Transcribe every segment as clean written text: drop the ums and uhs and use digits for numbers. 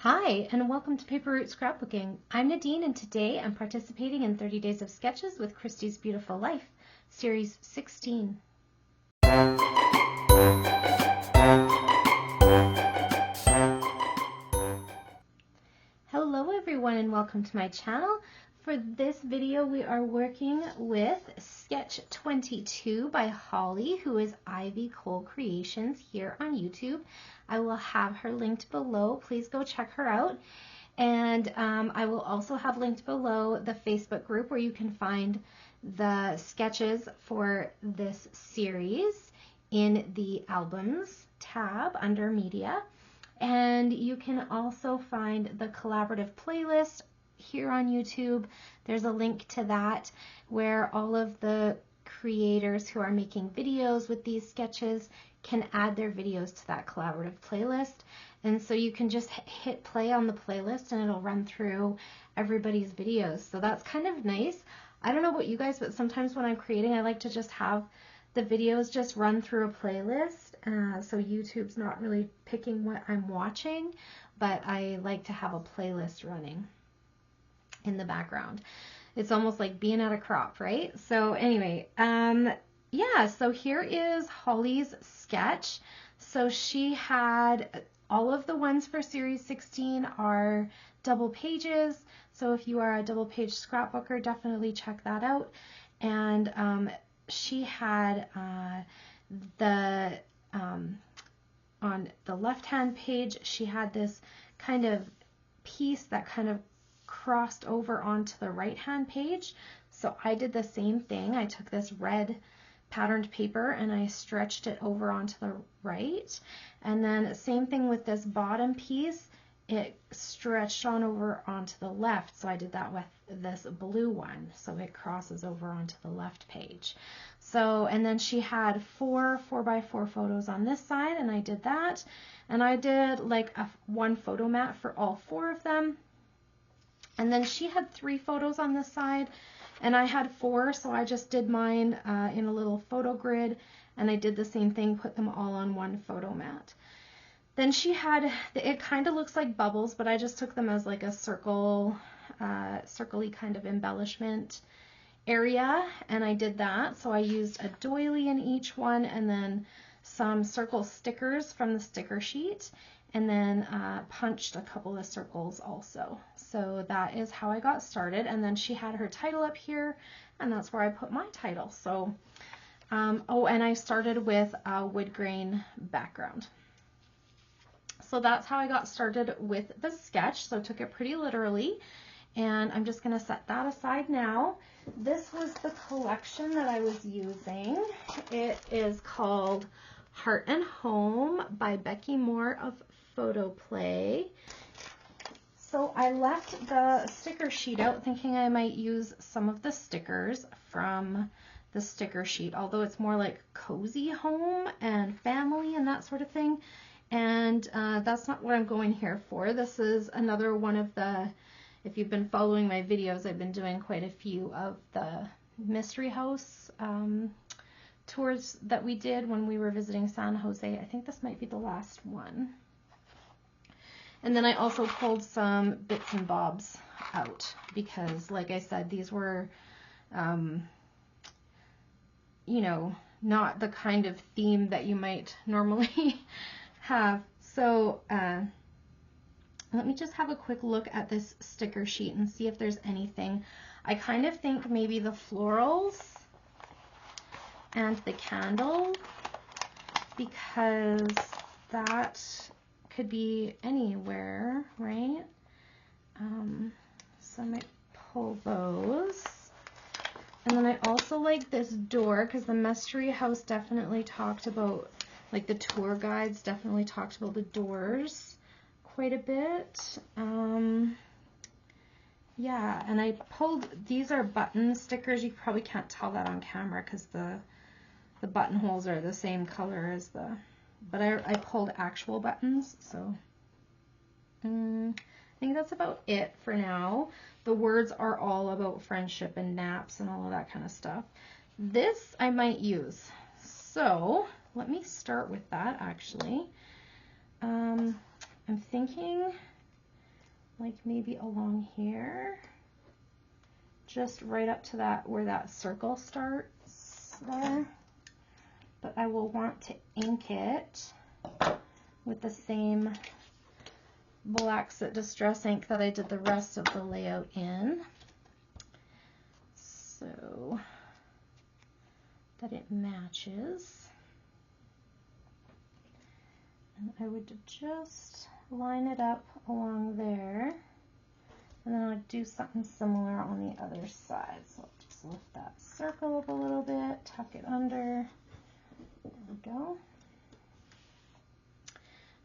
Hi, and welcome to Paper Route Scrapbooking. I'm Nadine, and today I'm participating in 30 Days of Sketches with Christy's Beautiful Life, Series 16. Hello everyone, and welcome to my channel. For this video, we are working with Sketch 22 by Holly, who is Ivy Cole Creations here on YouTube. I will have her linked below. Please go check her out. And I will also have linked below the Facebook group where you can find the sketches for this series in the Albums tab under Media. And you can also find the collaborative playlist here on YouTube. There's a link to that where all of the creators who are making videos with these sketches can add their videos to that collaborative playlist. And so you can just hit play on the playlist and it'll run through everybody's videos. So that's kind of nice. I don't know about you guys, but sometimes when I'm creating, I like to just have the videos just run through a playlist. So YouTube's not really picking what I'm watching, but I like to have a playlist running in the background. It's almost like being at a crop, right? So anyway, yeah, so here is Holly's sketch. So she had, all of the ones for Series 16 are double pages. So if you are a double page scrapbooker, definitely check that out. And she had on the left-hand page, she had this kind of piece that kind of crossed over onto the right-hand page. So I did the same thing. I took this red patterned paper and I stretched it over onto the right. And then same thing with this bottom piece. It stretched on over onto the left. So I did that with this blue one. So it crosses over onto the left page. So, and then she had 4 4x4 photos on this side, and I did that. And I did like one photo mat for all 4 of them. And then she had 3 photos on this side, and I had 4, so I just did mine in a little photo grid, and I did the same thing, put them all on one photo mat. Then she had, it kind of looks like bubbles, but I just took them as like a circle, circle-y kind of embellishment area, and I did that. So I used a doily in each one, and then some circle stickers from the sticker sheet, and then punched a couple of circles also. So that is how I got started. And then she had her title up here, and that's where I put my title. So, oh, and I started with a wood grain background. So that's how I got started with the sketch. So I took it pretty literally, and I'm just going to set that aside now. This was the collection that I was using. It is called Heart and Home by Becky Moore of Photo Play. So I left the sticker sheet out thinking I might use some of the stickers from the sticker sheet, although it's more like cozy home and family and that sort of thing. And that's not what I'm going here for. This is another one of the, if you've been following my videos, I've been doing quite a few of the mystery house tours that we did when we were visiting San Jose. I think this might be the last one. And then I also pulled some bits and bobs out because, like I said, these were, you know, not the kind of theme that you might normally have. So let me just have a quick look at this sticker sheet and see if there's anything. I kind of think maybe the florals and the candle, because that could be anywhere, right? So I might pull those. And then I also like this door because the mystery house definitely talked about, like the tour guides definitely talked about the doors quite a bit. Yeah, and I pulled, these are button stickers. You probably can't tell that on camera because the buttonholes are the same color as the, but I pulled actual buttons, so I think that's about it for now. The words are all about friendship and naps and all of that kind of stuff. This I might use, so let me start with that actually. I'm thinking like maybe along here, just right up to that where that circle starts there. But I will want to ink it with the same black Sit Distress ink that I did the rest of the layout in, so that it matches. And I would just line it up along there, and then I'll do something similar on the other side. So I'll just lift that circle up a little bit, tuck it under. There we go.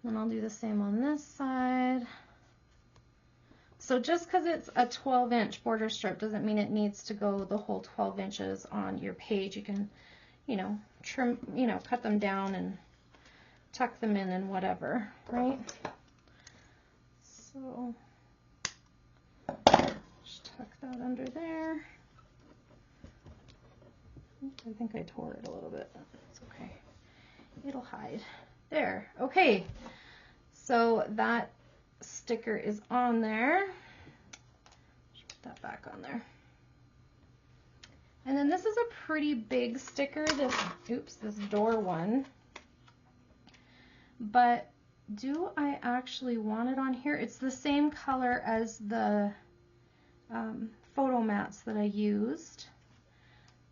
And I'll do the same on this side. So just because it's a 12-inch border strip doesn't mean it needs to go the whole 12 inches on your page. You can, trim, cut them down and tuck them in and whatever, right? So just tuck that under there. I think I tore it a little bit. It's okay. It'll hide. There. Okay. So that sticker is on there. Just put that back on there. And then this is a pretty big sticker, this door one. But do I actually want it on here? It's the same color as the photo mats that I used.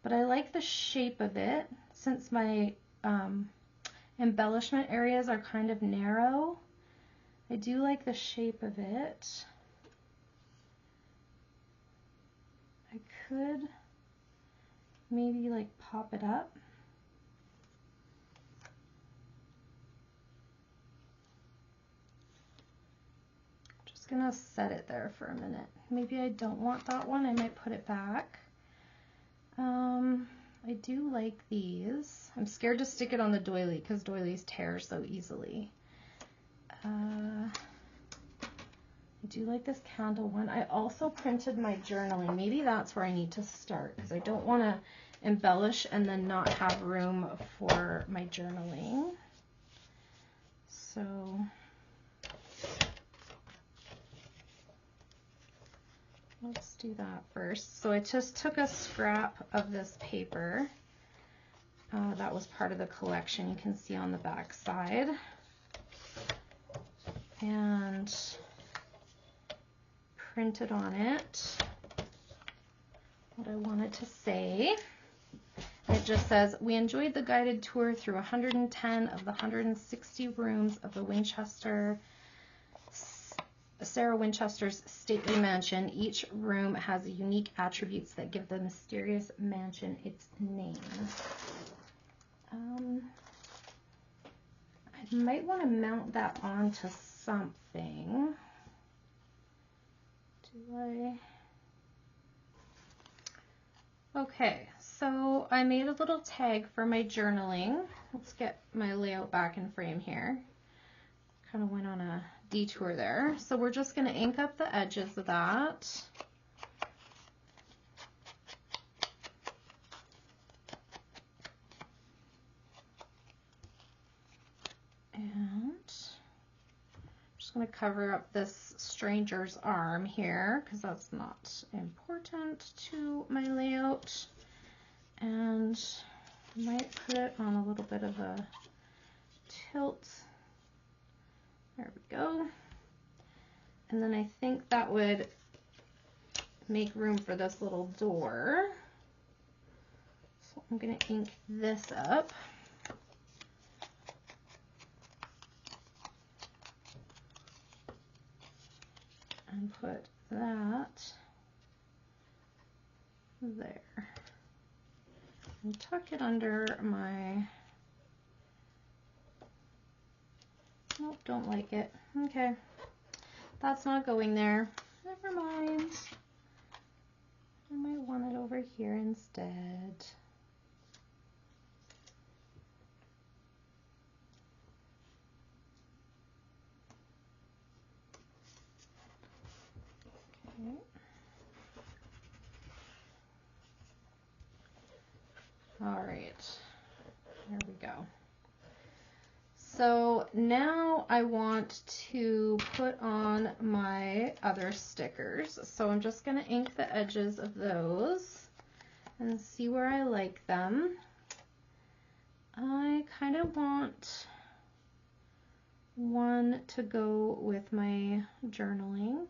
But I like the shape of it, since my embellishment areas are kind of narrow. I do like the shape of it. I could maybe like pop it up. Just gonna set it there for a minute. Maybe I don't want that one. I might put it back. I do like these. I'm scared to stick it on the doily because doilies tear so easily. I do like this candle one. I also printed my journaling. Maybe that's where I need to start because I don't want to embellish and then not have room for my journaling. So let's do that first. So I just took a scrap of this paper. That was part of the collection. You can see on the back side. And printed on it what I wanted to say. It just says, we enjoyed the guided tour through 110 of the 160 rooms of the Sarah Winchester's stately mansion. Each room has unique attributes that give the mysterious mansion its name. I might want to mount that onto something. Do I? Okay, so I made a little tag for my journaling. Let's get my layout back in frame here. Kind of went on a detour there. So we're just going to ink up the edges of that. And I'm just going to cover up this stranger's arm here because that's not important to my layout. And I might put it on a little bit of a tilt. There we go. And then I think that would make room for this little door. So I'm going to ink this up. And put that there. And tuck it under my, nope, don't like it. Okay, that's not going there. Never mind. I might want it over here instead. Okay. All right, there we go. So now I want to put on my other stickers. So I'm just going to ink the edges of those and see where I like them. I kind of want one to go with my journaling.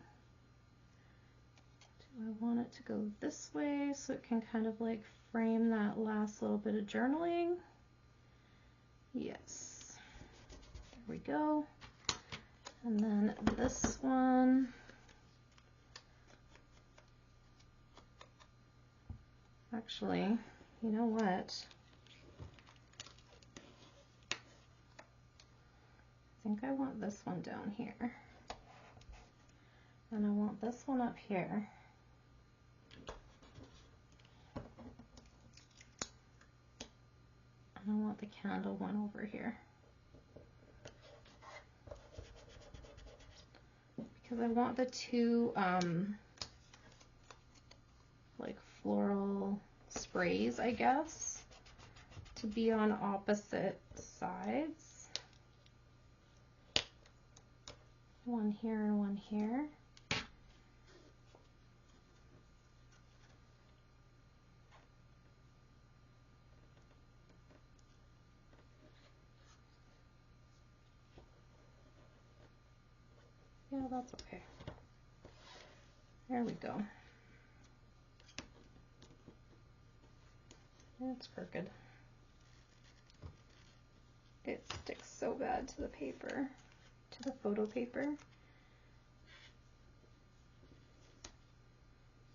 Do I want it to go this way so it can kind of like frame that last little bit of journaling? Yes. There we go. And then this one. Actually, you know what? I think I want this one down here. And I want this one up here. And I want the candle one over here. Because I want the two like floral sprays, I guess, to be on opposite sides. One here and one here. Yeah, that's okay. There we go. It's crooked. It sticks so bad to the paper, to the photo paper.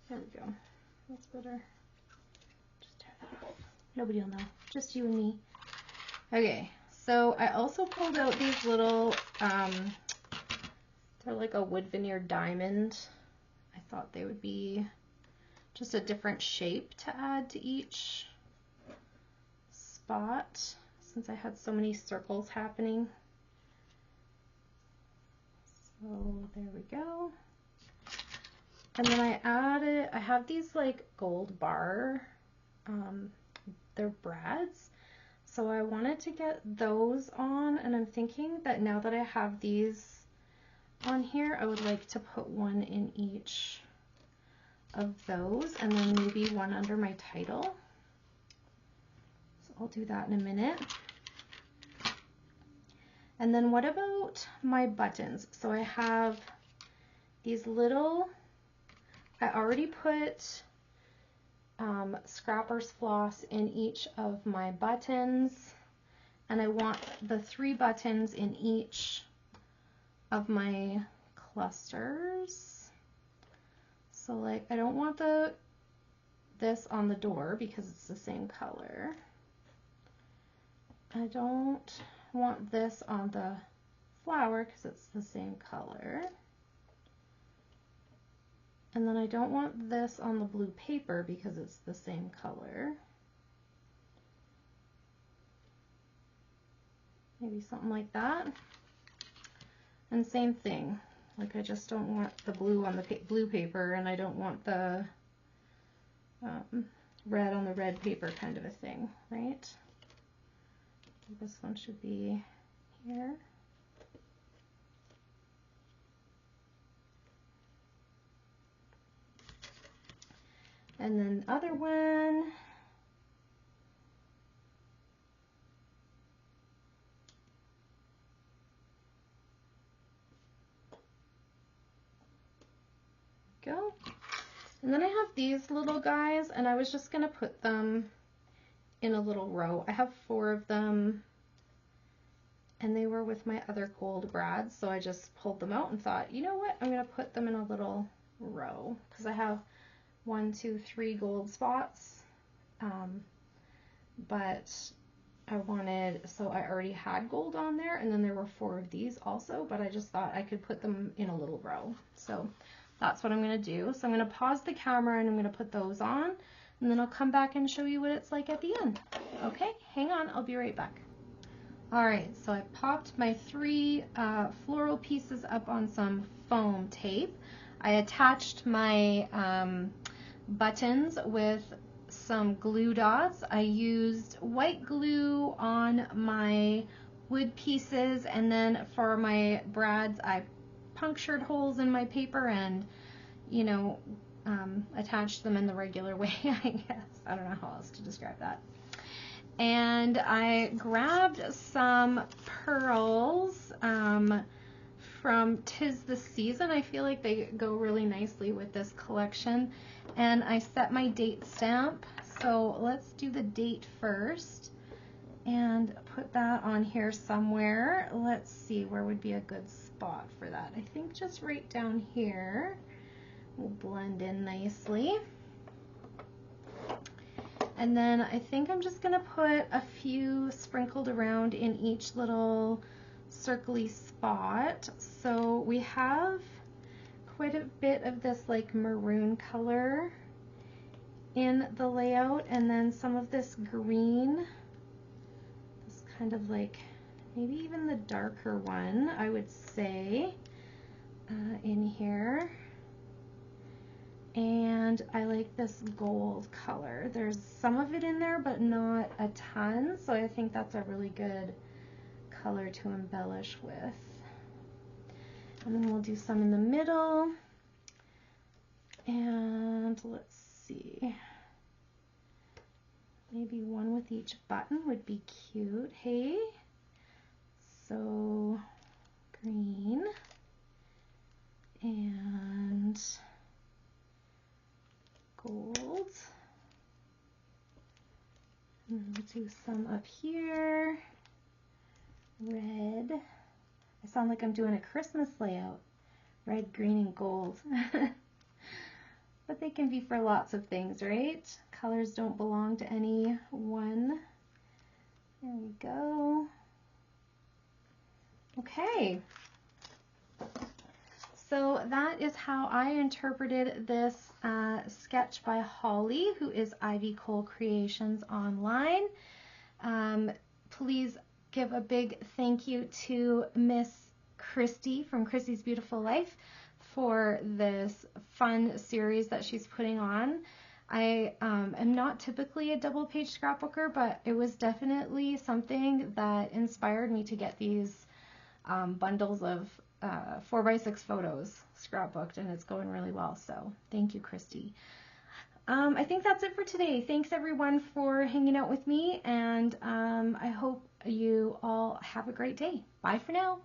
There we go. That's better. Just tear that off. Nobody will know. Just you and me. Okay, so I also pulled out these little, they're like a wood veneer diamond. I thought they would be just a different shape to add to each spot since I had so many circles happening. So there we go. And then I have these like gold bar, they're brads. So I wanted to get those on, and I'm thinking that now that I have these on here, I would like to put one in each of those, and then maybe one under my title. So I'll do that in a minute. And then what about my buttons? So I have these little, I already put Scrapper's Floss in each of my buttons, and I want the 3 buttons in each of my clusters. So like I don't want this on the door because it's the same color. I don't want this on the flower because it's the same color. And then I don't want this on the blue paper because it's the same color. Maybe something like that. And same thing, like I just don't want the blue on the blue paper, and I don't want the red on the red paper kind of a thing, right? This one should be here. And then the other one, go. And then I have these little guys, and I was just going to put them in a little row. I have 4 of them, and they were with my other gold brads, so I just pulled them out and thought, you know what, I'm going to put them in a little row because I have 1, 2, 3 gold spots, but I wanted, so I already had gold on there, and then there were 4 of these also, but I just thought I could put them in a little row. So that's what I'm going to do. So I'm going to pause the camera and I'm going to put those on, and then I'll come back and show you what it's like at the end. Okay, hang on, I'll be right back. All right, so I popped my 3 floral pieces up on some foam tape. I attached my buttons with some glue dots. I used white glue on my wood pieces, and then for my brads I punctured holes in my paper and, you know, attached them in the regular way, I guess. I don't know how else to describe that. And I grabbed some pearls from 'Tis the Season. I feel like they go really nicely with this collection. And I set my date stamp. So let's do the date first and put that on here somewhere. Let's see, where would be a good spot for that? I think just right down here will blend in nicely. And then I think I'm just going to put a few sprinkled around in each little circly spot. So we have quite a bit of this like maroon color in the layout, and then some of this green, this kind of like maybe even the darker one, I would say, in here. And I like this gold color. There's some of it in there, but not a ton, so I think that's a really good color to embellish with. And then we'll do some in the middle. And let's see. Maybe one with each button would be cute, hey? So, green. And gold. And we'll do some up here. Red. I sound like I'm doing a Christmas layout. Red, green, and gold. But they can be for lots of things, right? Colors don't belong to any one. There we go. Okay. So that is how I interpreted this sketch by Holly, who is Ivy Cole Creations online. Please give a big thank you to Miss Christy from Christy's Beautiful Life for this fun series that she's putting on. I am not typically a double page scrapbooker, but it was definitely something that inspired me to get these bundles of 4x6 photos scrapbooked, and it's going really well. So thank you, Christy. I think that's it for today. Thanks everyone for hanging out with me, and I hope you all have a great day. Bye for now.